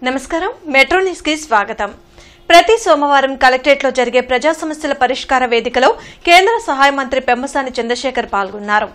నమస్కారం metro news కి స్వాగతం. ప్రతి సోమవారం కలెక్టరేట్ లో జరిగే ప్రజా సమస్యల పరిష్కార వేదికలో కేంద్ర సహాయ మంత్రి పెమ్మసాని చంద్రశేఖర్ పాల్గొన్నారు.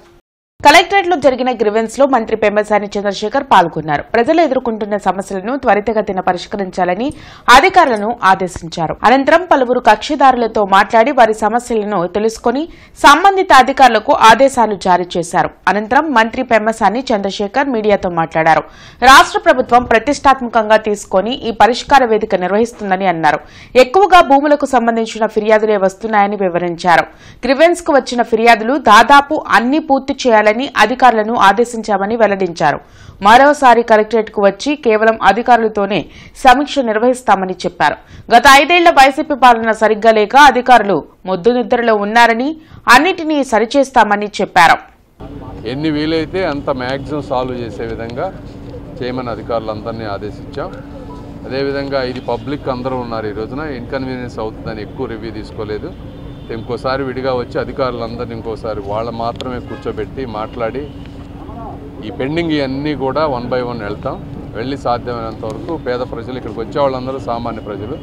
కలెక్టరేట్ లో జరిగిన గ్రీవెన్స్ లో మంత్రి పెమ్మసాని చంద్రశేఖర్ పాల్గొన్నారు. ప్రజలు ఎదుర్కొంటున్న సమస్యలను త్వరితగతిన పరిష్కరించాలని అధికారులను ఆదేశించారు. అనంతరం పలువురు కక్షిదారులతో మాట్లాడి వారి సమస్యలను తెలుసుకుని సంబంధిత అధికారులకు ఆదేశాలు జారీ చేశారు. అనంతరం మంత్రి పెమ్మసాని చంద్రశేఖర్ మీడియాతో మాట్లాడారు. రాష్ట్ర ప్రభుత్వం ప్రతిష్టాత్మకంగా తీసుకుని ఈ పరిష్కార వేదిక నిర్వహిస్తుందని అన్నారు. ఎక్కువగా భూములకు సంబంధించిన ఫిర్యాదులే వస్తున్నాయని వివరించారు. గ్రీవెన్స్ కు వచ్చిన ఫిర్యాదులు దాదాపు అన్ని పూర్తి చేయాలని అధికారులను ఆదేశించామని వెల్లడించారు. మరోసారి కలెక్టరేట్ కు వచ్చి కేవలం అధికారులతోనే సమీక్ష నిర్వహిస్తామని చెప్పారు. గత 5 ఏళ్ల వైసీపీ పాలన సరిగ్గా లేక అధికారులు మొద్దు నిద్రలో ఉన్నారని అన్నిటినీ సరిచేస్తామని చెప్పారు. ఎన్ని వీలైతే అంత మ్యాక్సిమం సాల్వ్ చేసే విధంగా చేయమని అధికారులందరినీ ఆదేశించాం. అదేవిధంగా ఇది పబ్లిక్ అందరూ ఉన్నారు. ఈ రోజున ఇన్కన్వీనియన్స్ అవుతుందని ఎక్కువ రివ్యూ తీసుకోలేదు. ఇంకోసారి విడిగా వచ్చి అధికారులందరినీ ఇంకోసారి వాళ్ళ మాత్రమే కూర్చోబెట్టి మాట్లాడి ఈ పెండింగ్ ఇవన్నీ కూడా 1 by 1 వెళ్తాం. వెళ్ళి సాధ్యమైనంత వరకు పేద ప్రజలు, ఇక్కడికి వచ్చే వాళ్ళందరూ సామాన్య ప్రజలు,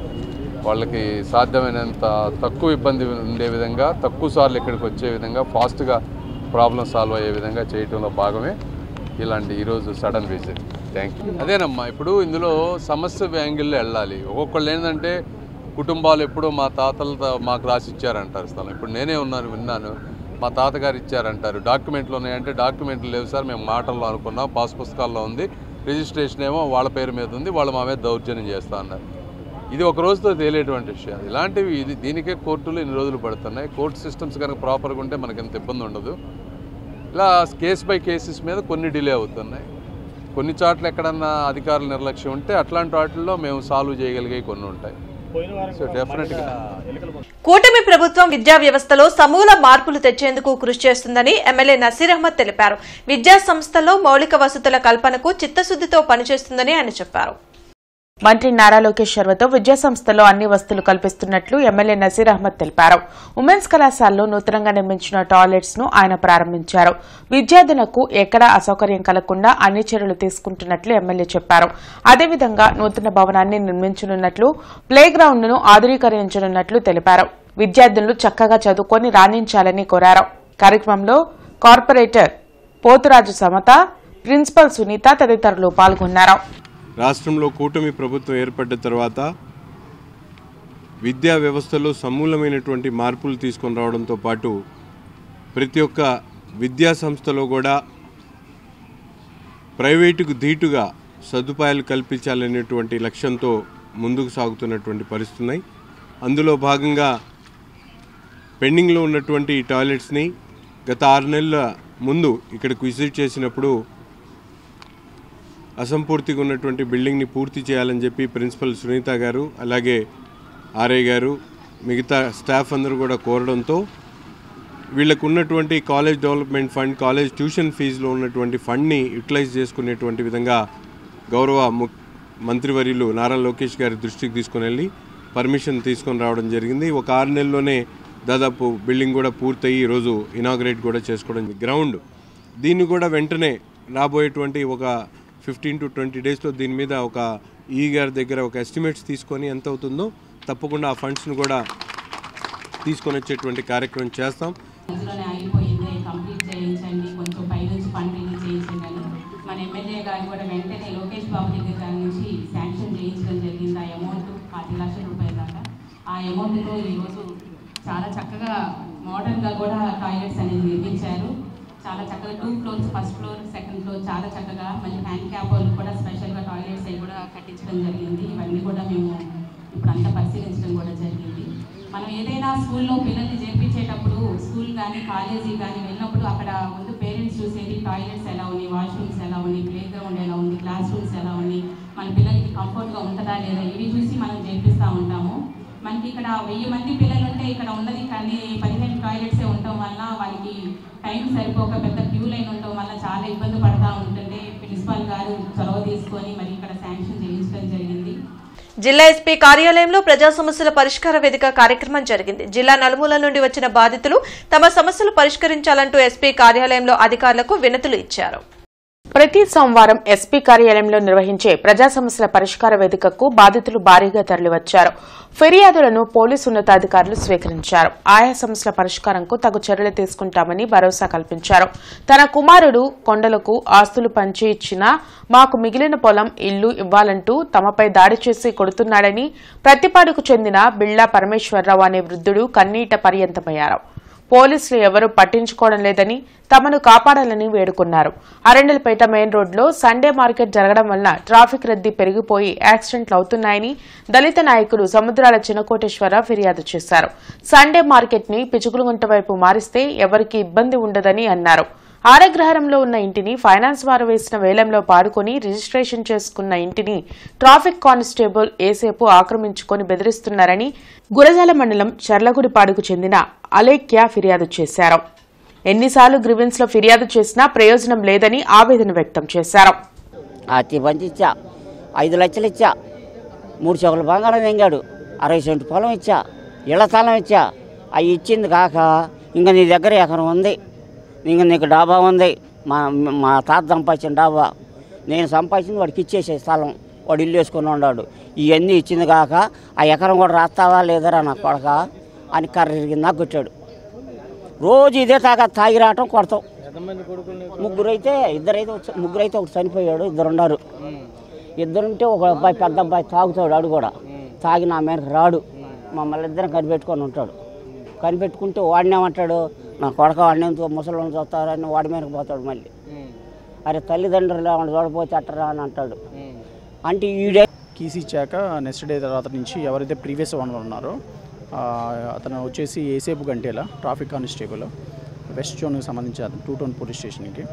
వాళ్ళకి సాధ్యమైనంత తక్కువ ఇబ్బంది ఉండే విధంగా, తక్కువ సార్లు ఇక్కడికి వచ్చే విధంగా, ఫాస్ట్గా ప్రాబ్లం సాల్వ్ అయ్యే విధంగా చేయడంలో భాగమే ఇలాంటి ఈరోజు సడన్ విజిట్. Thank you. అదేనమ్మా, ఇప్పుడు ఇందులో సమస్య యాంగిల్లో వెళ్ళాలి. ఒక్కొక్కళ్ళు ఏంటంటే కుటుంబాలు ఎప్పుడో మా తాతలతో మాకు రాసి ఇచ్చారంటారు స్థలం. ఇప్పుడు నేనే విన్నాను మా తాతగారు ఇచ్చారంటారు. డాక్యుమెంట్లు ఉన్నాయంటే డాక్యుమెంట్లు లేవు సార్, మేము మాటల్లో అనుకున్నాం, పాస్ పుస్తకాల్లో ఉంది, రిజిస్ట్రేషన్ ఏమో వాళ్ళ పేరు మీద ఉంది, వాళ్ళు మా మీద దౌర్జన్యం చేస్తా అన్నారు. ఇది ఒక రోజుతో తేలేటువంటి విషయం. ఇలాంటివి దీనికే కోర్టులు ఇన్ని రోజులు పడుతున్నాయి. కోర్టు సిస్టమ్స్ కనుక ప్రాపర్గా ఉంటే మనకి ఎంత ఇబ్బంది ఉండదు. ఇలా కేస్ బై కేసెస్ మీద కొన్ని డిలే అవుతున్నాయి. కొన్ని చోట్ల ఎక్కడన్నా అధికారుల నిర్లక్ష్యం ఉంటే అట్లాంటి వాటిల్లో మేము సాల్వ్ చేయగలిగే కొన్ని ఉంటాయి. కూటమి ప్రభుత్వం విద్యా వ్యవస్థలో సమూల మార్పులు తెచ్చేందుకు కృషి చేస్తుందని ఎమ్మెల్యే నసీర్ అహ్మద్ తెలిపారు. విద్యా సంస్థల్లో మౌలిక వసతుల కల్పనకు చిత్తశుద్దితో పనిచేస్తుందని ఆయన చెప్పారు. మంత్రి నారా లోకేష్ చొరవతో విద్యా సంస్థల్లో అన్ని వసతులు కల్పిస్తున్నట్లు ఎమ్మెల్యే నసీర్ అహ్మద్ తెలిపారు. ఉమెన్స్ కళాశాలలో నూతనంగా నిర్మించిన టాయిలెట్స్ ను ఆయన ప్రారంభించారు. విద్యార్థులకు ఎక్కడా అసౌకర్యం కలగకుండా అన్ని చర్యలు తీసుకుంటున్నట్లు ఎమ్మెల్యే చెప్పారు. అదేవిధంగా నూతన భవనాన్ని నిర్మించనున్నట్లు, ప్లే గ్రౌండ్ ను ఆధునీకరించనున్నట్లు తెలిపారు. విద్యార్థులు చక్కగా చదువుకొని రాణించాలని కోరారు. కార్యక్రమంలో కార్పొరేటర్ పోతురాజు సమత, ప్రిన్సిపల్ సునీత తదితరులు పాల్గొన్నారు. రాష్ట్రంలో కూటమి ప్రభుత్వం ఏర్పడ్డ తర్వాత విద్యా వ్యవస్థలో సమూలమైనటువంటి మార్పులు తీసుకొని రావడంతో పాటు ప్రతి ఒక్క విద్యా సంస్థలో కూడా ప్రైవేటుకు ధీటుగా సదుపాయాలు కల్పించాలనేటువంటి లక్ష్యంతో ముందుకు సాగుతున్నటువంటి పరిస్థితున్నాయి. అందులో భాగంగా పెండింగ్లో ఉన్నటువంటి ఈ టాయిలెట్స్ని గత 6 నెలల ముందు ఇక్కడికి విజిట్ చేసినప్పుడు అసంపూర్తిగా ఉన్నటువంటి బిల్డింగ్ని పూర్తి చేయాలని చెప్పి ప్రిన్సిపల్ సునీత గారు, అలాగే ఆర్ఐ గారు, మిగతా స్టాఫ్ అందరూ కూడా కోరడంతో వీళ్ళకు ఉన్నటువంటి college development fund, college tuition ఫీజులో ఉన్నటువంటి ఫండ్ని యూటిలైజ్ చేసుకునేటువంటి విధంగా గౌరవ మంత్రివర్యులు నారా లోకేష్ గారి దృష్టికి తీసుకుని వెళ్ళి పర్మిషన్ తీసుకొని రావడం జరిగింది. ఒక 6 నెలల్లోనే దాదాపు బిల్డింగ్ కూడా పూర్తయి ఈరోజు ఇనాగ్రేట్ కూడా చేసుకోవడం. గ్రౌండ్ దీన్ని కూడా వెంటనే రాబోయేటువంటి ఒక 15 to 20 డేస్లో దీని మీద ఒక ఈ గారి దగ్గర ఒక ఎస్టిమేట్స్ తీసుకొని ఎంత అవుతుందో తప్పకుండా ఆ ఫండ్స్ను కూడా తీసుకొని వచ్చేటువంటి కార్యక్రమం చేస్తాం. కంప్లీట్ చేయించండి, కొంచెం పై నుంచి ఫండ్ రిలీజ్ చేయించండి అని మన ఎమ్మెల్యే గారు కూడా వెంటనే లోకేష్ బాబు దగ్గర నుంచి శాంక్షన్ చేయించడం జరిగింది. ఆ అమౌంట్ 10 లక్షల రూపాయల దాకా. ఆ అమౌంట్తో ఈరోజు చాలా చక్కగా మోడర్న్గా కూడా టాయిలెట్స్ అనేది నిర్మించారు. చాలా చక్కగా 2 floors, first floor, second floor చాలా చక్కగా, మళ్ళీ హ్యాండిక్యాప్ వాళ్ళు కూడా స్పెషల్గా టాయిలెట్స్ అవి కూడా కట్టించడం జరిగింది. ఇవన్నీ కూడా మేము ఇప్పుడు అంతా పరిశీలించడం కూడా జరిగింది. మనం ఏదైనా స్కూల్లో పిల్లల్ని చేర్పించేటప్పుడు స్కూల్ కానీ కాలేజీ కానీ వెళ్ళినప్పుడు అక్కడ ముందు పేరెంట్స్ చూసేది టాయిలెట్స్ ఎలా ఉన్నాయి, వాష్రూమ్స్ ఎలా ఉన్నాయి, ప్లే గ్రౌండ్ ఎలా ఉంది, క్లాస్ రూమ్స్ ఎలా ఉన్నాయి, మన పిల్లలకి కంఫర్ట్గా ఉంటుందా లేదా, ఇవి చూసి మనం చేర్పిస్తూ ఉంటాము. మనకి ఇక్కడ 1000 మంది పిల్లలు ఉంటే ఇక్కడ ఉన్నది కానీ 15 టాయిలెట్సే ఉండటం వల్ల వాళ్ళకి టైం సరిపోక పెద్ద క్యూ లైన్ ఉండటం వల్ల చాలా ఇబ్బంది పడుతూ ఉంటుంటే ప్రిన్సిపాల్ గారు చొరవ తీసుకొని మరి ఇక్కడ శాంక్షన్ చేయించడం జరిగింది. జిల్లా ఎస్పీ కార్యాలయంలో ప్రజా సమస్యల పరిష్కార వేదిక కార్యక్రమం జరిగింది. జిల్లా నలుమూల నుండి వచ్చిన బాధితులు తమ సమస్యలు పరిష్కరించాలంటూ ఎస్పీ కార్యాలయంలో అధికారులకు వినతులు ఇచ్చారు. ప్రతి సోమవారం ఎస్పీ కార్యాలయంలో నిర్వహించే ప్రజా సమస్యల పరిష్కార వేదికకు బాధితులు భారీగా తరలివచ్చారు. ఫిర్యాదులను పోలీసు ఉన్నతాధికారులు స్వీకరించారు. ఆయా సమస్యల పరిష్కారంకు తగు చర్యలు తీసుకుంటామని భరోసా కల్పించారు. తన కుమారుడు కొండలకు ఆస్తులు పంచి ఇచ్చినా మాకు మిగిలిన పొలం, ఇల్లు ఇవ్వాలంటూ తమపై దాడి చేసి కొడుతున్నాడని ప్రతిపాడుకు చెందిన బిళ్లా పరమేశ్వరరావు అనే వృద్ధుడు కన్నీట పర్యంతమయ్యారు. పోలీసులు ఎవరూ పట్టించుకోవడం లేదని తమను కాపాడాలని వేడుకున్నారు. అరండల్పేట మెయిన్ రోడ్లో సండే మార్కెట్ జరగడం వల్ల ట్రాఫిక్ రద్దీ పెరిగిపోయి యాక్సిడెంట్లు అవుతున్నాయని దళిత నాయకులు సముద్రాల చినకోటేశ్వరరావు ఫిర్యాదు చేశారు. సండే మార్కెట్ ని పిచుకులగుంట వైపు మారిస్తే ఎవరికీ ఇబ్బంది ఉండదని అన్నారు. ఆరగ్రహారంలో ఉన్న ఇంటిని ఫైనాన్స్ వారు వేసిన వేలంలో పాడుకుని రిజిస్ట్రేషన్ చేసుకున్న ఇంటిని ట్రాఫిక్ కానిస్టేబుల్ ఏసేపు ఆక్రమించుకుని బెదిరిస్తున్నారని గురజాల మండలం చర్లగుడిపాడుకు చెందిన అలేఖ్య ఫిర్యాదు చేశారు. ఎన్నిసార్లు గ్రీవెన్స్ లో ఫిర్యాదు చేసినా ప్రయోజనం లేదని ఆవేదన వ్యక్తం చేశారు. 5 లక్షలు ఇచ్చా, 3 చోకల బంగారం వెంగాడు, 60 సెంటు పొలం ఇచ్చా, ఇళ్ల స్థలం ఇచ్చా. అవి ఇచ్చింది కాక ఇంకా నీ దగ్గర ఎకరం ఉంది, ఇంకా నీకు డాబా ఉంది, మా తాత సంపాదించిన డాబా, నేను సంపాదించింది వాడికి ఇచ్చేసే స్థలం, వాడు ఇల్లు వేసుకొని ఉన్నాడు. ఇవన్నీ ఇచ్చింది కాక ఆ ఎకరం కూడా రాస్తావా లేదరా నా కొడక అని కర్ర ఇరిగింది నాకు కొట్టాడు. రోజు ఇదే తాగి రావటం కొడతాం. ముగ్గురైతే ఒకటి చనిపోయాడు, 2 ఉన్నారు. 2 ఉంటే ఒక అబ్బాయి, పెద్ద అబ్బాయి తాగుతాడు, ఆడు కూడా తాగి నా మీదకి రాడు, మమ్మల్ని ఇద్దరం కనిపెట్టుకొని ఉంటాడు. కనిపెట్టుకుంటే వాడినేమంటాడు, నా కొడక వాడినేంతో ముసలిని చూస్తారని వాడి మీదకి పోతాడు. మళ్ళీ అరే తల్లిదండ్రులు ఏమన్నా చూడపోతే అట్టరా అని అంటాడు. అంటే ఈడే కీస్ ఇచ్చాక నెక్స్ట్ డే తర్వాత నుంచి ఎవరైతే ప్రీవియస్ ఓనర్ ఉన్నారో అతను వచ్చేసి ఏసేపు గంటేల ట్రాఫిక్ కానిస్టేబుల్ వెస్ట్ జోన్కి సంబంధించి 2 టౌన్ పోలీస్ స్టేషన్కి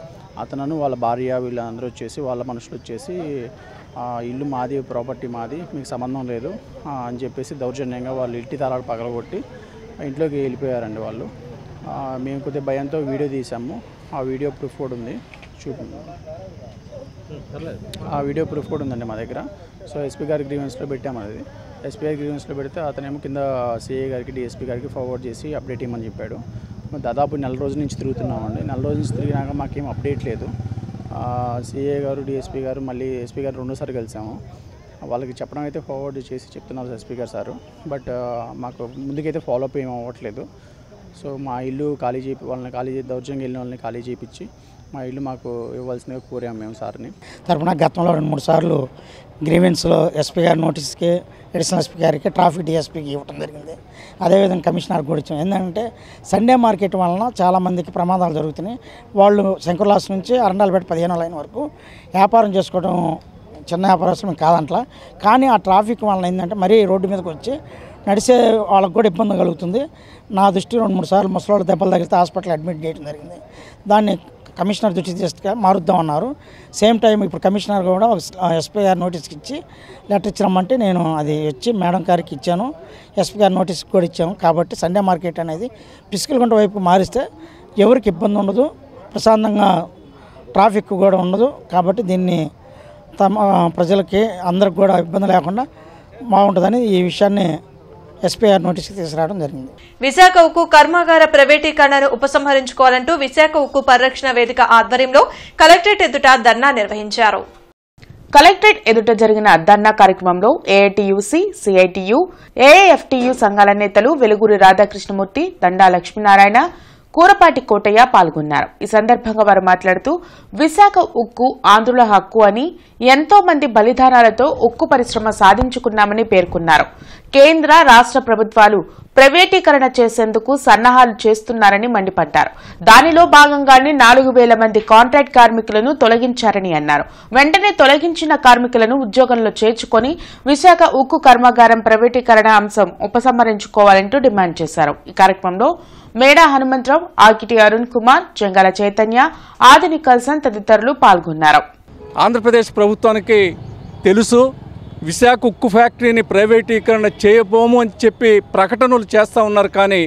అతను వాళ్ళ భార్య వీళ్ళందరూ వచ్చేసి వాళ్ళ మనుషులు వచ్చేసి ఇల్లు మాది, ప్రాపర్టీ మాది, మీకు సంబంధం లేదు అని చెప్పేసి దౌర్జన్యంగా వాళ్ళు ఇంటి తాళాలు పగలగొట్టి ఇంట్లోకి వెళ్ళిపోయారండి వాళ్ళు. మేము కొద్దిగా భయంతో వీడియో తీసాము. ఆ వీడియో ప్రూఫ్ కూడా ఉంది, ఆ వీడియో ప్రూఫ్ కూడా ఉందండి మా దగ్గర. సో ఎస్పీ గారి గ్రీవెన్స్లో పెట్టాము. అది ఎస్పీ గారి గ్రీవెన్స్లో పెడితే అతనేమో కింద సిఐ గారికి, డిఎస్పీ గారికి ఫార్వర్డ్ చేసి అప్డేట్ ఇవ్వమని చెప్పాడు. దాదాపు 4 రోజుల నుంచి తిరుగుతున్నామండి. 4 రోజుల నుంచి తిరిగినాక మాకేం అప్డేట్ లేదు. సిఐ గారు, డిఎస్పీ గారు, మళ్ళీ ఎస్పీ గారు 2 సార్లు కలిసాము. వాళ్ళకి చెప్పడం అయితే ఫార్వర్డ్ చేసి చెప్తున్నారు ఎస్పీ గారు సారు. బట్ మాకు ముందుకైతే ఫాలోఅప్ ఏం అవ్వట్లేదు. సో మా ఇల్లు ఖాళీ చేపి వాళ్ళని దౌర్జన్యం వెళ్ళిన వాళ్ళని ఖాళీ చేయించి మా ఇల్లు మాకు ఇవ్వాల్సిందిగా కోరాము మేము సార్ని. తరపున గతంలో 2-3 సార్లు గ్రీవెన్స్లో ఎస్పీ గారి నోటీస్కి, అడిషనల్ ఎస్పీ గారికి, ట్రాఫిక్ డిఎస్పీకి ఇవ్వడం జరిగింది. అదేవిధంగా కమిషనర్ కూడా ఇచ్చాం. ఏంటంటే సండే మార్కెట్ వలన చాలామందికి ప్రమాదాలు జరుగుతున్నాయి. వాళ్ళు శంకుర్లాస్ నుంచి అరండాలపేట 15వ లైన్ వరకు వ్యాపారం చేసుకోవడం చిన్న వ్యాపారస్తులు కాదంట్లా. కానీ ఆ ట్రాఫిక్ వలన ఏంటంటే మరీ రోడ్డు మీదకి వచ్చి నడిచే వాళ్ళకు కూడా ఇబ్బంది కలుగుతుంది. నా దృష్టి 2-3 సార్లు ముసలోళ్ళు దెబ్బలు తగిలితే హాస్పిటల్ అడ్మిట్ చేయడం జరిగింది. దాన్ని కమిషనర్ దృష్టి తీసుకు మారుద్దామన్నారు. సేమ్ టైం ఇప్పుడు కమిషనర్ కూడా ఎస్పీ గారి నోటీస్కి ఇచ్చి లెటర్ ఇచ్చినామంటే నేను అది వచ్చి మేడం గారికి ఇచ్చాను, ఎస్పీ గారి నోటీస్కి కూడా ఇచ్చాము. కాబట్టి సండే మార్కెట్ అనేది పిసికిలగుంట వైపు మారిస్తే ఎవరికి ఇబ్బంది ఉండదు, ప్రశాంతంగా ట్రాఫిక్ కూడా ఉండదు. కాబట్టి దీన్ని ప్రజలకి అందరికి కూడా ఇబ్బంది లేకుండా బాగుంటుందని ఈ విషయాన్ని ఎస్పీఆర్ నోటీస్కి తీసుకురావడం జరిగింది. విశాఖ ఉక్కు కర్మాగార ప్రైవేటీకరణను ఉపసంహరించుకోవాలంటూ విశాఖ ఉక్కు పరిరక్షణ వేదిక ఆధ్వర్యంలో కలెక్టరేట్ ఎదుట ధర్నా నిర్వహించారు. కలెక్టరేట్ ఎదుట జరిగిన ధర్నా కార్యక్రమంలో ఏఐటీయూసీ, సిఐటియు, ఏఐఎఫ్టియు సంఘాల నేతలు వెలుగురి రాధాకృష్ణమూర్తి, దండా లక్ష్మీనారాయణ, కూరపాటి కోటయ్య పాల్గొన్నారు. ఈ సందర్భంగా వారు మాట్లాడుతూ విశాఖ ఉక్కు ఆంధ్రుల హక్కు అని, ఎంతో మంది బలిదానాలతో ఉక్కు పరిశ్రమ సాధించుకున్నామని పేర్కొన్నారు. కేంద్ర, రాష్ట్ర ప్రభుత్వాలు ప్రైవేటీకరణ చేసేందుకు సన్నాహాలు చేస్తున్నారని మండిపడ్డారు. దానిలో భాగంగానే 4,000 మంది కాంట్రాక్ట్ కార్మికులను తొలగించారని అన్నారు. వెంటనే తొలగించిన కార్మికులను ఉద్యోగంలో చేర్చుకొని విశాఖ ఉక్కు కర్మాగారం ప్రైవేటీకరణ అంశం ఉపసంహరించుకోవాలంటూ డిమాండ్ చేశారు. ఈ కార్యక్రమంలో మేడా హనుమంతరావు, ఆకిటి అరుణ్ కుమార్, జంగాల చైతన్య, ఆదిని కల్సన్ తదితరులు పాల్గొన్నారు. ఆంధ్రప్రదేశ్ ప్రభుత్వానికి తెలుసు విశాఖ ఉక్కు ఫ్యాక్టరీని ప్రైవేటీకరణ చేయబోము అని చెప్పి ప్రకటనలు చేస్తూ ఉన్నారు. కానీ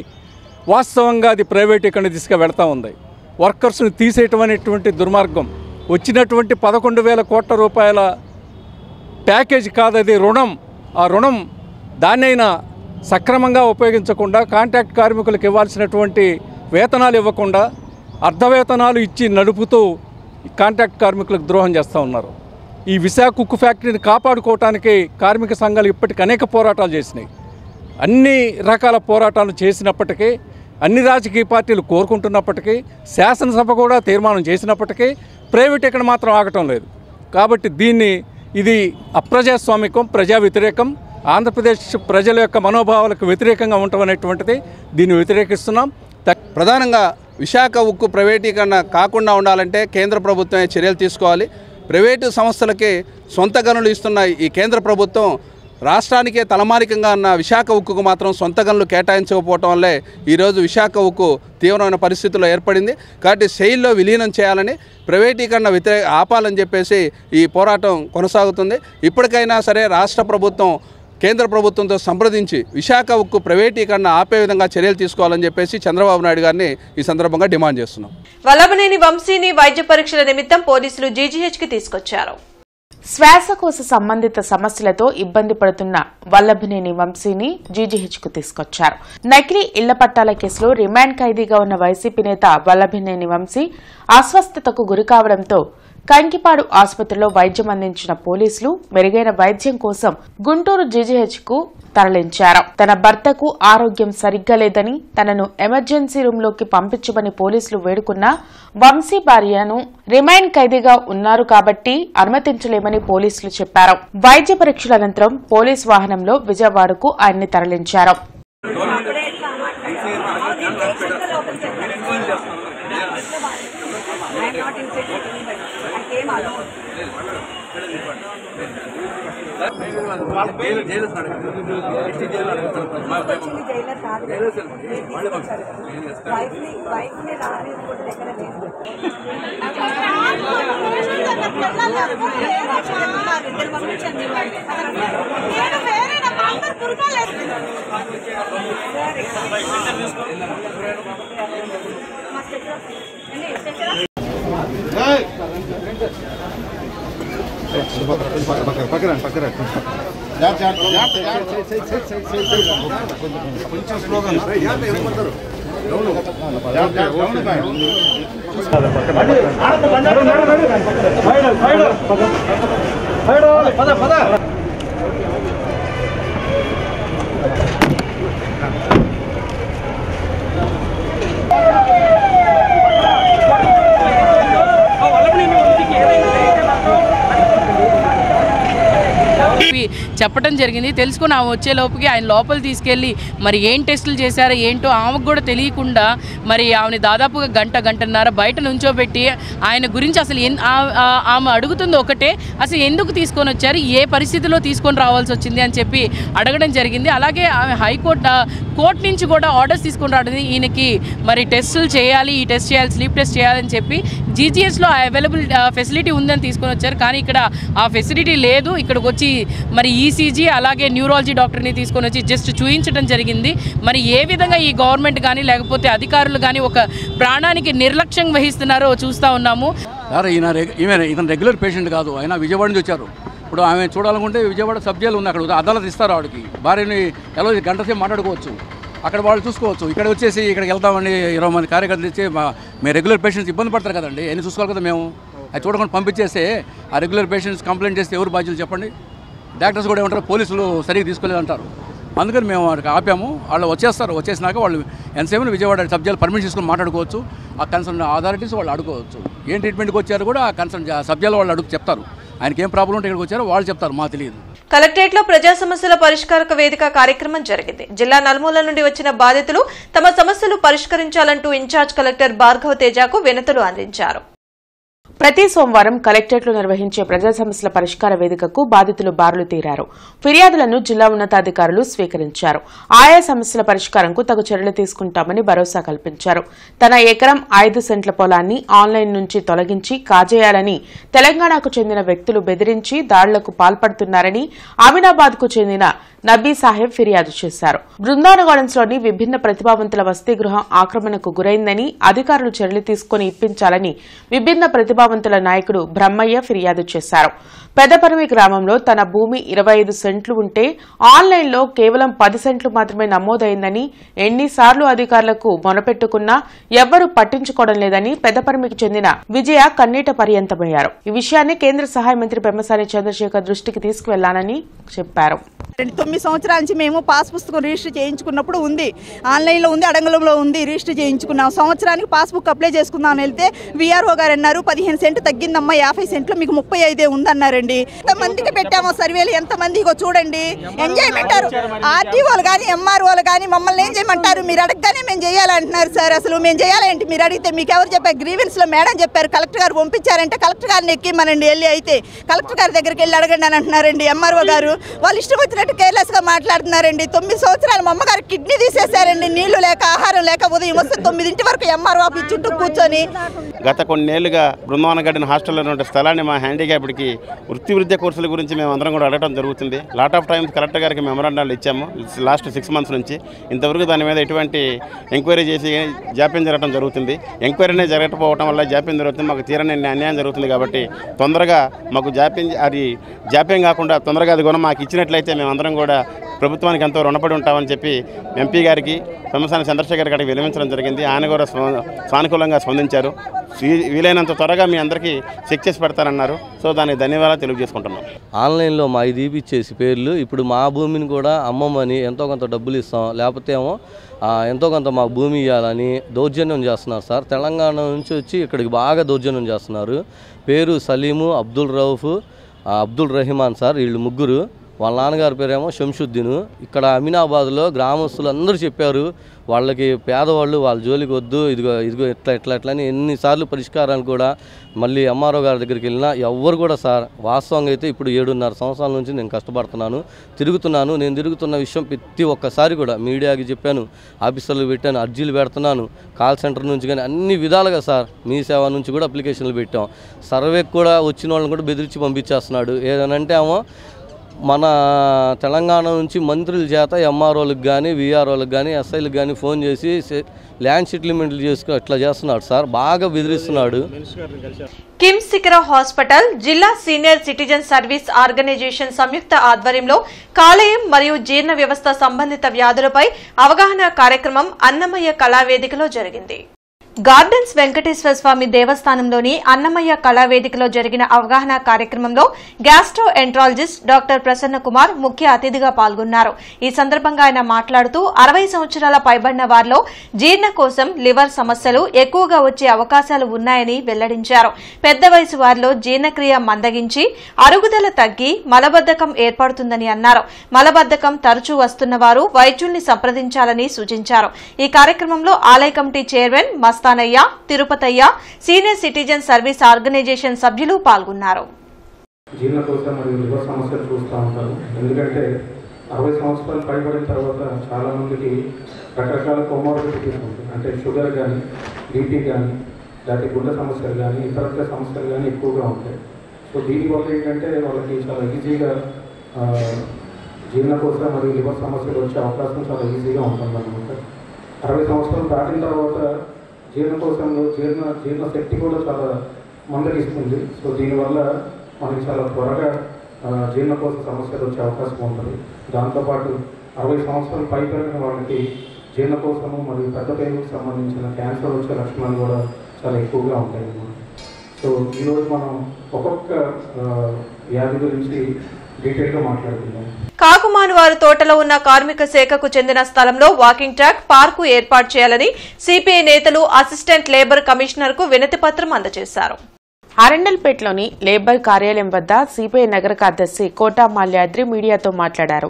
వాస్తవంగా అది ప్రైవేటీకరణ దిశగా వెళతా ఉంది. వర్కర్స్ని తీసేయటం అనేటువంటి దుర్మార్గం. వచ్చినటువంటి 11,000 కోట్ల రూపాయల ప్యాకేజ్ కాదు, అది రుణం. ఆ రుణం దాన్నైనా సక్రమంగా ఉపయోగించకుండా, కాంట్రాక్ట్ కార్మికులకు ఇవ్వాల్సినటువంటి వేతనాలు ఇవ్వకుండా, అర్ధవేతనాలు ఇచ్చి నడుపుతూ కాంట్రాక్ట్ కార్మికులకు ద్రోహం చేస్తూ ఉన్నారు. ఈ విశాఖ ఉక్కు ఫ్యాక్టరీని కాపాడుకోవటానికి కార్మిక సంఘాలు ఇప్పటికి అనేక పోరాటాలు చేసినాయి. అన్ని రకాల పోరాటాలు చేసినప్పటికీ, అన్ని రాజకీయ పార్టీలు కోరుకుంటున్నప్పటికీ, శాసనసభ కూడా తీర్మానం చేసినప్పటికీ ప్రైవేటీకరణ మాత్రం ఆగటం లేదు. కాబట్టి ఇది అప్రజాస్వామికం, ప్రజా వ్యతిరేకం, ఆంధ్రప్రదేశ్ ప్రజల యొక్క మనోభావాలకు వ్యతిరేకంగా ఉండటం అనేటువంటిది దీన్ని వ్యతిరేకిస్తున్నాం. ప్రధానంగా విశాఖ ఉక్కు ప్రైవేటీకరణ కాకుండా ఉండాలంటే కేంద్ర ప్రభుత్వమే చర్యలు తీసుకోవాలి. ప్రైవేటు సంస్థలకి సొంత గనులు ఇస్తున్న ఈ కేంద్ర ప్రభుత్వం రాష్ట్రానికే తలమానికంగా ఉన్న విశాఖ ఉక్కుకు మాత్రం సొంత గనులు కేటాయించకపోవటం వల్లే ఈరోజు విశాఖ ఉక్కు తీవ్రమైన పరిస్థితుల్లో ఏర్పడింది. కాబట్టి సెయిల్లో విలీనం చేయాలని, ప్రైవేటీకరణ ఆపాలని చెప్పేసి ఈ పోరాటం కొనసాగుతుంది. ఇప్పటికైనా సరే రాష్ట్ర ప్రభుత్వం కేంద్ర ప్రభుత్వంతో సంప్రదించి విశాఖ ఉక్కు ప్రైవేటీకరణ ఆపే విధంగా చర్యలు తీసుకోవాలని చెప్పేసి చంద్రబాబు నాయుడు గారిని ఈ సందర్భంగా డిమాండ్ చేస్తున్నాం. వల్లభనేని వంశీని వైద్య పరీక్షల నిమిత్తం పోలీసులు జీజీహెచ్కి తీసుకొచ్చారు. శ్వాసకోశ సంబంధిత సమస్యలతో ఇబ్బంది పడుతున్న వల్లభనేని వంశీని జీజీహెచ్కు తీసుకొచ్చారు. నకిలీ ఇళ్ల పట్టాల కేసులో రిమాండ్ ఖైదీగా ఉన్న వైసీపీ నేత వల్లభనేని వంశీ అస్వస్థతకు గురికావడంతో కంకిపాడు ఆసుపత్రిలో వైద్యం అందించిన పోలీసులు మెరుగైన వైద్యం కోసం గుంటూరు జీజీహెచ్కు తరలించారు. తన భర్తకు ఆరోగ్యం సరిగ్గా లేదని తనను ఎమర్జెన్సీ రూంలోకి పంపించమని పోలీసులు వేడుకున్నా వంశీ భార్యను రిమాండ్ ఖైదీగా ఉన్నారు కాబట్టి అనుమతించలేమని పోలీసులు చెప్పారు. వైద్య పరీక్షల అనంతరం పోలీసు వాహనంలో విజయవాడకు ఆయన్ని తరలించారు. కొంచెం స్లోగా చెప్పడం జరిగింది. తెలుసుకుని ఆమె వచ్చే లోపుకి ఆయన లోపల తీసుకెళ్ళి మరి ఏం టెస్టులు చేశారో ఏంటో ఆమెకు కూడా తెలియకుండా మరి ఆమెని దాదాపుగా గంటన్నర బయట నుంచోబెట్టి ఆయన గురించి అసలు ఆమె అడుగుతుంది ఒకటే, అసలు ఎందుకు తీసుకొని వచ్చారు, ఏ పరిస్థితిలో తీసుకొని రావాల్సి వచ్చింది అని చెప్పి అడగడం జరిగింది. అలాగే ఆమె కోర్టు నుంచి కూడా ఆర్డర్స్ తీసుకొని రావడం, ఈయనకి మరి టెస్టులు చేయాలి, ఈ టెస్ట్ చేయాలి, స్లీప్ టెస్ట్ చేయాలని చెప్పి జీజీఎస్లో అవైలబుల్ ఫెసిలిటీ ఉందని తీసుకొని వచ్చారు. కానీ ఇక్కడ ఆ ఫెసిలిటీ లేదు. ఇక్కడికి వచ్చి మరి ఈసీజీ అలాగే న్యూరాలజీ డాక్టర్ని తీసుకొని వచ్చి జస్ట్ చూయించడం జరిగింది. మరి ఏ విధంగా ఈ గవర్నమెంట్ కానీ లేకపోతే అధికారులు కానీ ఒక ప్రాణానికి నిర్లక్ష్యం వహిస్తున్నారో చూస్తూ ఉన్నాము. ఇతను రెగ్యులర్ పేషెంట్ కాదు, ఆయన విజయవాడ నుంచి వచ్చారు. ఇప్పుడు ఆమె చూడాలనుకుంటే విజయవాడ సబ్జైలు ఉంది, అక్కడ అదాలత్ ఇస్తారు. ఆవిడకి భార్యని ఎలా గంట సేపు మాట్లాడుకోవచ్చు, అక్కడ వాళ్ళు చూసుకోవచ్చు. ఇక్కడ వచ్చేసి ఇక్కడికి వెళ్తామని 20 మంది కార్యకర్తలు ఇచ్చి మేము రెగ్యులర్ పేషెంట్స్ ఇబ్బంది పడతారు కదండి, ఎన్ని చూసుకోవాలి కదా. మేము అది చూడకుండా పంపించేస్తే ఆ రెగ్యులర్ పేషెంట్స్ కంప్లైంట్ చేస్తే ఎవరు బాధ్యులు చెప్పండి? డాక్టర్స్ కూడా ఏమంటారు, పోలీసులు సరిగ్గా తీసుకోలేదంటారు. అందుకని మేము వాడికి ఆపాము. వాళ్ళు వచ్చేస్తారు, వచ్చేసినాక వాళ్ళు ఎంతసేపు విజయవాడ సబ్జెక్ట్ పర్మిషన్ తీసుకొని మాట్లాడుకోవచ్చు. ఆ కన్సర్న్ అథారిటీస్ వాళ్ళు అడుకోవచ్చు. ఏం ట్రీట్మెంట్కి వచ్చారు కూడా ఆ కన్సర్న్ సబ్జెక్ట్ వాళ్ళు చెప్తారు. ఆయనకి ఏం ప్రాబ్లం ఉంటే ఇక్కడికి వచ్చారో వాళ్ళు చెప్తారు, మాకు తెలియదు. కలెక్టరేట్ లో ప్రజా సమస్యల పరిష్కారక వేదిక కార్యక్రమం జరిగింది. జిల్లా నలుమూల నుండి వచ్చిన బాధితులు తమ సమస్యలు పరిష్కరించాలంటూ ఇన్ఛార్జ్ కలెక్టర్ భార్గవ తేజకు వినతులు అందించారు. ప్రతి సోమవారం కలెక్టరేట్లో నిర్వహించే ప్రజా సమస్యల పరిష్కార వేదికకు బాధితులు బారులు తీరారు. ఫిర్యాదులను జిల్లా ఉన్నతాధికారులు స్వీకరించారు. ఆయా సమస్యల పరిష్కారంకు తగు చర్యలు తీసుకుంటామని భరోసా కల్పించారు. తన ఎకరం 5 సెంట్ల పొలాన్ని ఆన్లైన్ నుంచి తొలగించి కాజేయాలని తెలంగాణకు చెందిన వ్యక్తులు బెదిరించి దాడులకు పాల్పడుతున్నారని, అమినాబాద్ కు చెందిన నబీ సాహెబ్ ఫిర్యాదు చేశారు. బృందావనగార్డెన్స్లోని విభిన్న ప్రతిభావంతుల వసతి గృహం ఆక్రమణకు గురైందని అధికారులు చర్యలు తీసుకుని ఇప్పించాలని విభిన్న ప్రతిభావంతుల నాయకుడు బ్రహ్మయ్య ఫిర్యాదు చేశారు. పెదపరిమి గ్రామంలో తన భూమి 25 సెంట్లు ఉంటే ఆన్లైన్లో కేవలం 10 సెంట్లు మాత్రమే నమోదైందని, ఎన్నిసార్లు అధికారులకు మొనపెట్టుకున్నా ఎవ్వరూ పట్టించుకోవడం లేదని పెదపరిమికి చెందిన విజయ కన్నీట పర్యంతమయ్యారు. ఈ విషయాన్ని కేంద్ర సహాయ మంత్రి పెమ్మసాని చంద్రశేఖర్ దృష్టికి తీసుకువెళ్లానని చెప్పారు. 9 సంవత్సరాల నుంచి మేము పాస్ పుస్తకం రిజిస్టర్ చేయించుకున్నప్పుడు ఉంది, ఆన్లైన్లో ఉంది, అడంగలంలో ఉంది, రిజిస్టర్ చేయించుకున్నాం. సంవత్సరానికి పాస్బుక్ అప్లై చేసుకుందాం అని వెళ్తే వీఆర్ఓ గారు అన్నారు 15 సెంట్లు తగ్గిందమ్మా, 50 సెంట్లు మీకు 35 ఉందన్నారండి. ఎంతమందికి పెట్టామో సర్వేలు, ఎంతమందికో చూడండి. ఏం చేయమంటారు? ఆర్టీఓలు కానీ ఎంఆర్ఓలు కానీ మమ్మల్ని ఏం చేయమంటారు? మీరు అడగగానే మేము చేయాలంటున్నారు సార్. అసలు మేము చేయాలంటే మీరు అడిగితే మీకు ఎవరు చెప్పారు? గ్రీవెన్స్లో మేడం చెప్పారు, కలెక్టర్ గారు పంపించారంటే కలెక్టర్ గారిని ఎక్కిమనండి వెళ్ళి, అయితే కలెక్టర్ గారి దగ్గరికి వెళ్ళి అడగండి అని అంటున్నారండి. ఎంఆర్ఓ గారు వాళ్ళు ఇష్టం వచ్చినట్టు కేర్లెస్ గా మాట్లాడుతున్నారండి. 9 సంవత్సరాలు మా అమ్మగారు కిడ్నీ తీసేశారండి, నీళ్లు లేక ఆహారం లేక ఉదయం వస్తే 9 వరకు ఎంఆర్ఓ ఆఫీస్ చుట్టూ కూర్చొని. గత కొన్నేళ్లుగా బృందావనగార్డెన్ హాస్టల్లో ఉన్న స్థలాన్ని మా హ్యాండిక్యాప్డ్కి వృత్తి విద్యా కోర్సుల గురించి మేము అందరం కూడా అడగడం జరుగుతుంది. లాట్ ఆఫ్ టైమ్స్ కలెక్టర్ గారికి మెమరాండాలు ఇచ్చాము లాస్ట్ 6 మంత్స్ నుంచి. ఇంతవరకు దాని మీద ఎటువంటి ఎంక్వైరీ చేసి జాప్యం జరగడం జరుగుతుంది. ఎంక్వైరీనే జరగకపోవడం వల్ల జాప్యం జరుగుతుంది, మాకు తీరని అన్యాయం జరుగుతుంది. కాబట్టి తొందరగా మాకు జాప్యం కాకుండా తొందరగా అది కూడా మాకు ఇచ్చినట్లయితే మేమందరం కూడా ప్రభుత్వానికి ఎంతో రుణపడి ఉంటామని చెప్పి ఎంపీ గారికి పెమ్మసాని చంద్రశేఖర్ గారికి విన్నవించడం జరిగింది. ఆయన కూడా సానుకూలంగా స్పందించారు. వీలైనంత త్వరగా మీ అందరికీ చెక్ చేసి పెడతారన్నారు. సో దానికి ధన్యవాదాలు తెలియజేసుకుంటున్నాం. ఆన్లైన్లో మా ఇది ఇచ్చేసి పేర్లు ఇప్పుడు మా భూమిని కూడా అమ్మమని ఎంతో కొంత డబ్బులు ఇస్తాం, లేకపోతే ఏమో ఎంతో కొంత మాకు భూమి ఇవ్వాలని దౌర్జన్యం చేస్తున్నారు సార్. తెలంగాణ నుంచి వచ్చి ఇక్కడికి బాగా దౌర్జన్యం చేస్తున్నారు. పేరు సలీము, అబ్దుల్ రౌఫ్, అబ్దుల్ రహమాన్ సార్, వీళ్ళు ముగ్గురు. వాళ్ళ నాన్నగారి పేరేమో శంషుద్దీన్. ఇక్కడ అమీనాబాద్లో గ్రామస్తులు అందరూ చెప్పారు వాళ్ళకి పేదవాళ్ళు వాళ్ళ జోలికి వద్దు, ఇదిగో ఇట్లా అని ఎన్నిసార్లు పరిష్కారాలు కూడా మళ్ళీ ఎంఆర్ఓ గారి దగ్గరికి వెళ్ళినా ఎవ్వరు కూడా సార్ వాస్తవంగా అయితే ఇప్పుడు 7.5 సంవత్సరాల నుంచి నేను కష్టపడుతున్నాను, తిరుగుతున్నాను. నేను తిరుగుతున్న విషయం ప్రతి ఒక్కసారి కూడా మీడియాకి చెప్పాను, ఆఫీసర్లు పెట్టాను, అర్జీలు పెడుతున్నాను, కాల్ సెంటర్ నుంచి కానీ అన్ని విధాలుగా సార్ మీ సేవ నుంచి కూడా అప్లికేషన్లు పెట్టాం. సర్వేకి కూడా వచ్చిన వాళ్ళని కూడా బెదిరించి పంపించేస్తున్నాడు. ఏదనంటే ఏమో మన తెలంగాణ నుంచి మంత్రుల చేత ఎంఆర్ఓలకు కానీ వీఆర్ఓలకు కానీ ఎస్ఐలకు కానీ ఫోన్ చేసి ల్యాండ్ సెటిల్మెంట్లు చేసుకో ఇట్లా చేస్తున్నాడు సార్, బాగా బెదిరిస్తున్నాడు. కిమ్స్ శిఖర హాస్పిటల్ జిల్లా సీనియర్ సిటిజన్ సర్వీస్ ఆర్గనైజేషన్ సంయుక్త ఆధ్వర్యంలో కాలేయం మరియు జీర్ణ వ్యవస్థ సంబంధిత వ్యాధులపై అవగాహన కార్యక్రమం అన్నమయ్య కళావేదికలో జరిగింది. గార్డెన్స్ వెంకటేశ్వర స్వామి దేవస్థానంలోని అన్నమయ్య కళావేదికలో జరిగిన అవగాహన కార్యక్రమంలో gastro enterologist doctor Prasanna Kumar ముఖ్య అతిథిగా పాల్గొన్నారు. ఈ సందర్భంగా ఆయన మాట్లాడుతూ 60 సంవత్సరాల పైబడిన వారిలో జీర్ణకోశం, లివర్ సమస్యలు ఎక్కువగా వచ్చే అవకాశాలు ఉన్నాయని వెల్లడించారు. పెద్ద వయసు వారిలో జీర్ణక్రియ మందగించి అరుగుదల తగ్గి మలబద్ధకం ఏర్పడుతుందని అన్నారు. మలబద్ధకం తరచూ వస్తున్న వారు వైద్యుల్ని సంప్రదించాలని సూచించారు. ఈ కార్యక్రమంలో ఆలయ committee chairman Mastanayya, Tirupatayya, senior citizen service organisation సభ్యులు పాల్గొన్నారు. జీర్ణకోశం మరియు లివర్ సమస్యలు చూస్తూ ఉంటారు. ఎందుకంటే 60 సంవత్సరాలు పైబడిన తర్వాత చాలా మందికి రకరకాల కోమార్బిడిటీస్ ఉంటాయి. అంటే షుగర్ కానీ, బీపీ కానీ, లేకపోతే గుండె సమస్యలు కానీ, ఇతర సమస్యలు కానీ ఎక్కువగా ఉంటాయి. సో దీనివల్ల ఏంటంటే వాళ్ళకి చాలా ఈజీగా జీర్ణకోశం మరియు లివర్ సమస్యలు వచ్చే అవకాశం చాలా ఈజీగా ఉంటుంది అన్నమాట. 60 సంవత్సరాలు దాటిన తర్వాత జీర్ణకోశంలో జీర్ణశక్తి కూడా చాలా మందగిస్తుంది. సో దీనివల్ల మనకి చాలా త్వరగా జీర్ణకోశ సమస్యలు వచ్చే అవకాశం ఉంటుంది. దాంతోపాటు 60 సంవత్సరాలు పైబడిన వాళ్ళకి జీర్ణకోశము మరియు పెద్ద పేగులకు సంబంధించిన క్యాన్సర్ వచ్చే లక్షణాలు కూడా చాలా ఎక్కువగా ఉంటాయి అన్నమాట. సో ఈరోజు మనం ఒక్కొక్క వ్యాధి గురించి డీటెయిల్గా మాట్లాడుకుందాం. కాకుమానువారు తోటలో ఉన్న కార్మిక శాఖకు చెందిన స్థలంలో వాకింగ్ ట్రాక్, పార్కు ఏర్పాటు చేయాలని సిపిఐ నేతలు అసిస్టెంట్ లేబర్ కమిషనర్ కు వినతి పత్రం అందజేశారు. అరండల్పేటలోని లేబర్ కార్యాలయం వద్ద సిపిఐ నగర కార్యదర్శి కోటా మాల్యాద్రి మీడియాతో మాట్లాడారు.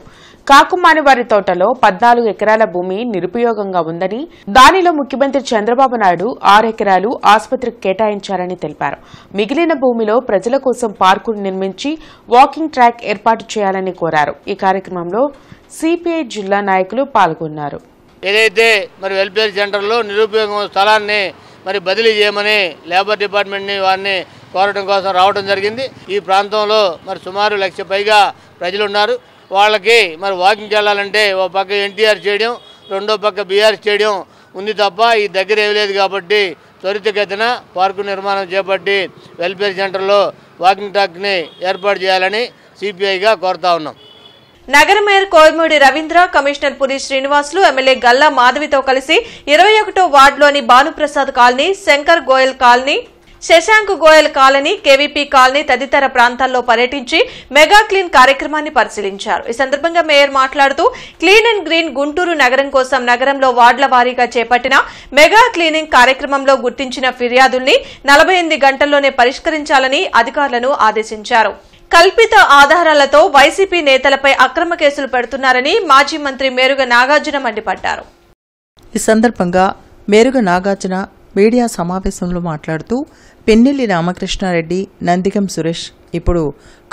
కాకుమానివారి తోటలో 14 ఎకరాల భూమి నిరుపయోగంగా ఉందని, దానిలో ముఖ్యమంత్రి చంద్రబాబు నాయుడు 6 ఎకరాలు ఆసుపత్రికి కేటాయించారని తెలిపారు. మిగిలిన భూమిలో ప్రజల కోసం పార్కును నిర్మించి వాకింగ్ ట్రాక్ ఏర్పాటు చేయాలని కోరారు. ఈ కార్యక్రమంలో సిపిఐ జిల్లా నాయకులు పాల్గొన్నారు. ఏదైతే మరి వెల్ఫేర్ సెంటర్లో నిరుపయోగం స్థలాన్ని మరి బదిలీ చేయమని లేబర్ డిపార్ట్మెంట్ని వారిని కోరడం కోసం రావడం జరిగింది. ఈ ప్రాంతంలో మరి సుమారు 1,00,000 పైగా ప్రజలు ఉన్నారు. వాళ్ళకి మరి వాకింగ్కి వెళ్ళాలంటే ఓ పక్క ఎన్టీఆర్ స్టేడియం, రెండో పక్క బీఆర్ స్టేడియం ఉంది తప్ప ఈ దగ్గర ఏమీ లేదు. కాబట్టి త్వరితగతిన పార్కు నిర్మాణం చేపట్టి వెల్ఫేర్ సెంటర్లో వాకింగ్ ట్రాక్ని ఏర్పాటు చేయాలని సిపిఐగా కోరుతా ఉన్నాం. నగర mayor Koyamudi Ravindra, commissioner Puri Srinivasulu, MLA Galla మాధవితో కలిసి 21వ వార్డులోని Bhanuprasad colony, Shankar Goyal colony, Shashank Goyal colony, KVP colony తదితర ప్రాంతాల్లో పర్యటించి మెగా క్లీన్ కార్యక్రమాన్ని పరిశీలించారు. ఈ సందర్భంగా మేయర్ మాట్లాడుతూ క్లీన్ అండ్ గ్రీన్ గుంటూరు నగరం కోసం నగరంలో వార్డుల వారీగా చేపట్టిన మెగా క్లీనింగ్ కార్యక్రమంలో గుర్తించిన ఫిర్యాదుల్ని 48 గంటల్లోనే పరిష్కరించాలని అధికారులను ఆదేశించారు. కల్పిత ఆధారాలతో వైసీపీ నేతలపై అక్రమ కేసులు పెడుతున్నారని మాజీ మంత్రి మేరుగ నాగార్జున మండిపడ్డారు. ఈ సందర్భంగా మేరుగ నాగార్జున మీడియా సమావేశంలో మాట్లాడుతూ పిన్నెల్లి రామకృష్ణారెడ్డి, నందిగం సురేష్ ఇప్పుడు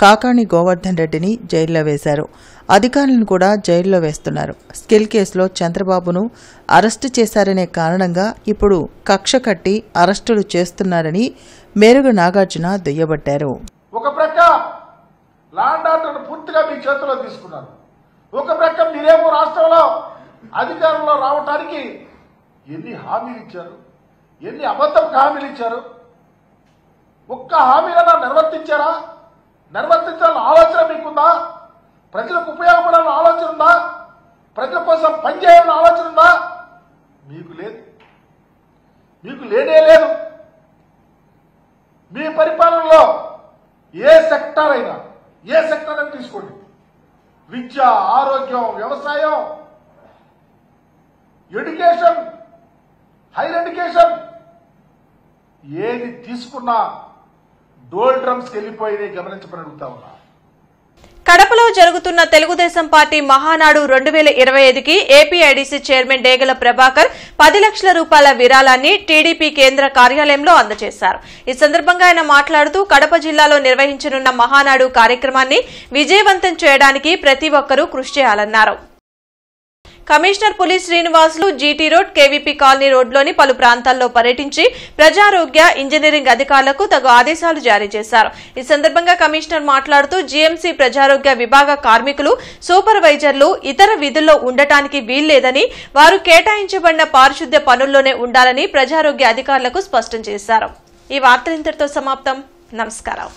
కాకాణి గోవర్ధన్ రెడ్డిని జైల్లో వేశారు. అధికారులను కూడా జైల్లో వేస్తున్నారు. స్కిల్ కేసులో చంద్రబాబును అరెస్టు చేశారనే కారణంగా ఇప్పుడు కక్ష కట్టి అరెస్టులు చేస్తున్నారని మేరుగ నాగార్జున దుయ్యబట్టారు. ఒక ప్రక్క లాండ్ ఆర్డర్ను పూర్తిగా మీ చేతిలో తీసుకున్నారు. ఒక ప్రక్క మీరేమో రాష్ట్రంలో అధికారంలో రావటానికి ఎన్ని హామీలు ఇచ్చారు, ఎన్ని అబద్ధపు హామీలు ఇచ్చారు. ఒక్క హామీలన్నా నిర్వర్తించారా? నిర్వర్తించాలన్న ఆలోచన మీకుందా? ప్రజలకు ఉపయోగపడాలన్న ఆలోచన ఉందా? ప్రజల కోసం పనిచేయాలన్న ఆలోచన ఉందా? మీకు లేదు. మీకు లేనే లేదు. మీ పరిపాలనలో ఏ సెక్టర్ అయినా తీసుకోండి, విద్య, ఆరోగ్యం, వ్యవసాయం, ఎడ్యుకేషన్, హైర్ ఎడ్యుకేషన్ ఏది తీసుకున్నా డోల్ డ్రమ్స్కి వెళ్ళిపోయినాయి గమనించమని అడుగుతా ఉన్నా. కడపలో జరుగుతున్న Telugu Desam party Mahanadu 2025కి APIDC chairman డేగల ప్రభాకర్ 10 లక్షల రూపాయల విరాళాన్ని టీడీపీ కేంద్ర కార్యాలయంలో అందజేశారు. ఈ సందర్భంగా ఆయన మాట్లాడుతూ కడప జిల్లాలో నిర్వహించనున్న మహానాడు కార్యక్రమాన్ని విజయవంతం చేయడానికి ప్రతి ఒక్కరూ కృషి చేయాలన్నారు. Commissioner Puli Srinivasulu GT road, KVP colony రోడ్లోని పలు ప్రాంతాల్లో పర్యటించి ప్రజారోగ్య, ఇంజనీరింగ్ అధికారులకు తగు ఆదేశాలు జారీ చేశారు. ఈ సందర్భంగా కమిషనర్ మాట్లాడుతూ జీఎంసీ ప్రజారోగ్య విభాగ కార్మికులు, సూపర్వైజర్లు ఇతర విధుల్లో ఉండటానికి వీల్లేదని, వారు కేటాయించబడిన పారిశుద్ధ్య పనుల్లోనే ఉండాలని ప్రజారోగ్య అధికారులకు స్పష్టం చేశారు. ఈ వార్తలు ఇంతటితో సమాప్తం. నమస్కారం.